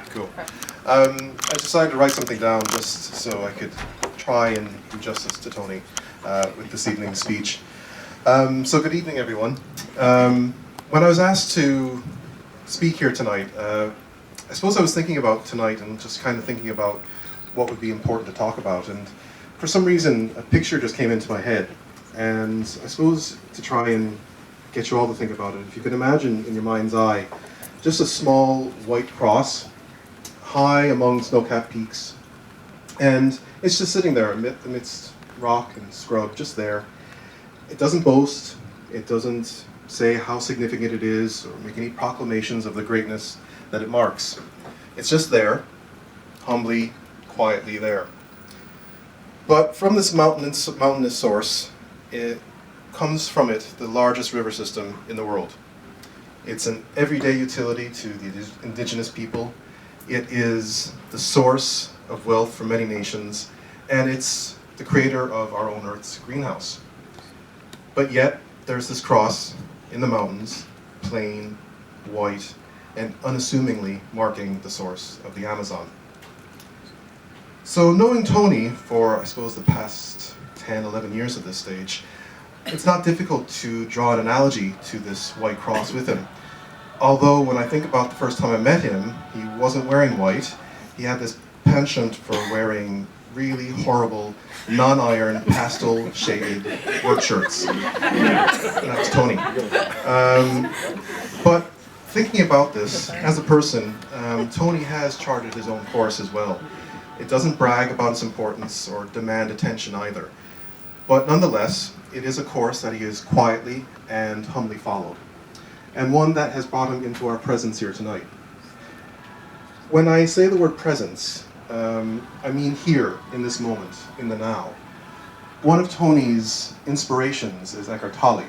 Cool. I decided to write something down just so I could try and do justice to Tony with this evening's speech. So good evening, everyone. When I was asked to speak here tonight, I suppose I was thinking about tonight and just kind of thinking about what would be important to talk about. And for some reason, a picture just came into my head. And I suppose to try and get you all to think about it, if you could imagine in your mind's eye just a small white cross high among snow-capped peaks, and it's just sitting there amidst rock and scrub, just there. It doesn't boast, it doesn't say how significant it is or make any proclamations of the greatness that it marks. It's just there, humbly, quietly there. But from this mountainous source, it comes from it the largest river system in the world. It's an everyday utility to the indigenous people. It is the source of wealth for many nations, and it's the creator of our own Earth's greenhouse. But yet, there's this cross in the mountains, plain, white, and unassumingly marking the source of the Amazon. So knowing Tony for, I suppose, the past 10, 11 years at this stage, it's not difficult to draw an analogy to this white cross with him. Although when I think about the first time I met him, he wasn't wearing white. He had this penchant for wearing really horrible, non-iron, pastel-shaded work shirts. And that was Tony. But thinking about this, as a person, Tony has charted his own course as well. It doesn't brag about its importance or demand attention either. But nonetheless, it is a course that he has quietly and humbly followed, and one that has brought him into our presence here tonight. When I say the word presence, I mean here, in this moment, in the now. One of Tony's inspirations is Eckhart Tolle,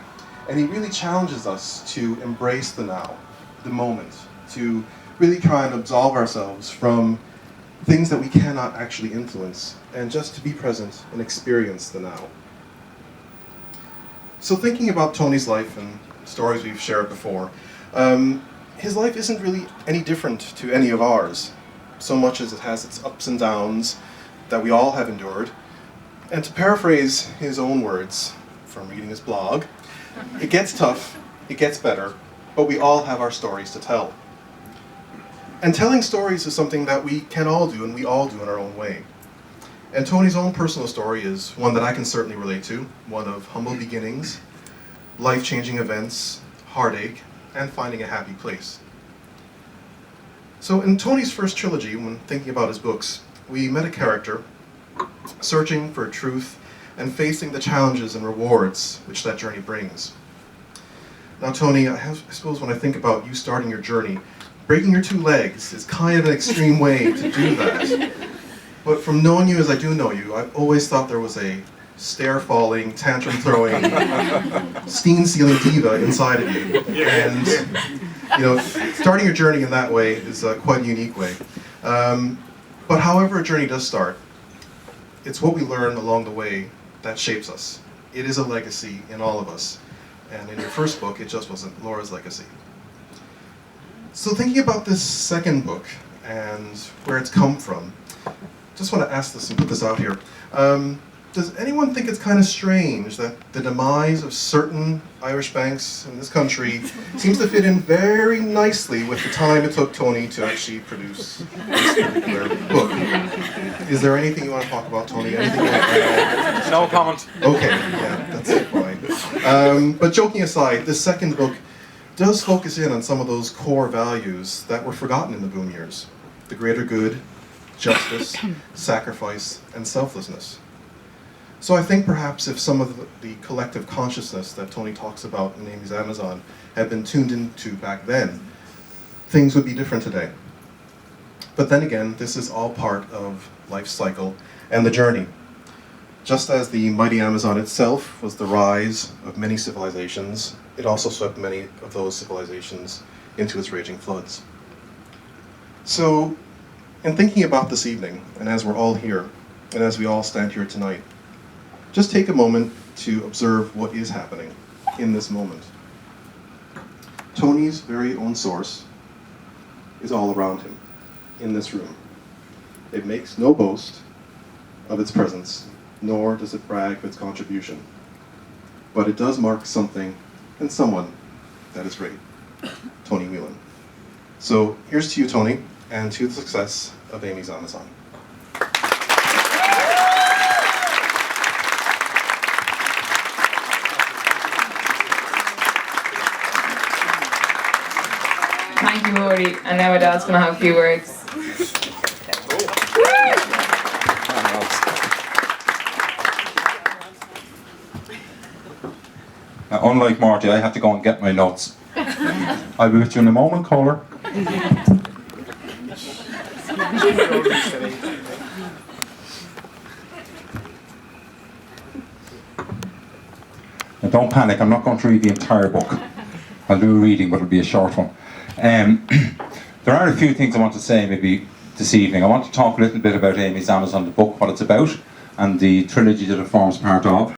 and he really challenges us to embrace the now, the moment, to really try and absolve ourselves from things that we cannot actually influence, and just to be present and experience the now. So thinking about Tony's life and stories we've shared before, his life isn't really any different to any of ours, so much as it has its ups and downs that we all have endured. And to paraphrase his own words from reading his blog, it gets tough, it gets better, but we all have our stories to tell. And telling stories is something that we can all do, and we all do in our own way. And Tony's own personal story is one that I can certainly relate to, one of humble beginnings, life-changing events, heartache, and finding a happy place. So in Tony's first trilogy, when thinking about his books, we met a character searching for truth and facing the challenges and rewards which that journey brings. Now Tony, I suppose when I think about you starting your journey, breaking your two legs is kind of an extreme way to do that. But from knowing you as I do know you, I've always thought there was a stair-falling, tantrum-throwing, steam-sealing diva inside of you. And, starting your journey in that way is quite a unique way. But however a journey does start, it's what we learn along the way that shapes us. It is a legacy in all of us. And in your first book, it just wasn't Laura's legacy. So thinking about this second book and where it's come from, just want to ask this and put this out here. Does anyone think it's kind of strange that the demise of certain Irish banks in this country seems to fit in very nicely with the time it took Tony to actually produce this particular book? Is there anything you want to talk about, Tony? Anything you want to add? No comment. Okay, yeah, that's fine. But joking aside, this second book does focus in on some of those core values that were forgotten in the boom years. The greater good, justice, sacrifice, and selflessness. So I think perhaps if some of the collective consciousness that Tony talks about in Amy's Amazon had been tuned into back then, things would be different today. But then again, this is all part of life's cycle and the journey. Just as the mighty Amazon itself was the rise of many civilizations, it also swept many of those civilizations into its raging floods. So, in thinking about this evening, and as we're all here, and as we all stand here tonight, just take a moment to observe what is happening in this moment. Tony's very own source is all around him. in this room. It makes no boast of its presence, nor does it brag of its contribution. But it does mark something and someone that is great, Tony Whelan. So here's to you, Tony, and to the success of Amy's Amazon. Thank you, Rory. And now my dad's going to have a few words. Unlike Marty, I have to go and get my notes. I'll be with you in a moment, caller. Now don't panic, I'm not going to read the entire book. I'll do a reading, but it'll be a short one. There are a few things I want to say maybe this evening. I want to talk a little bit about Amy's Amazon, the book, what it's about, and the trilogy that it forms part of.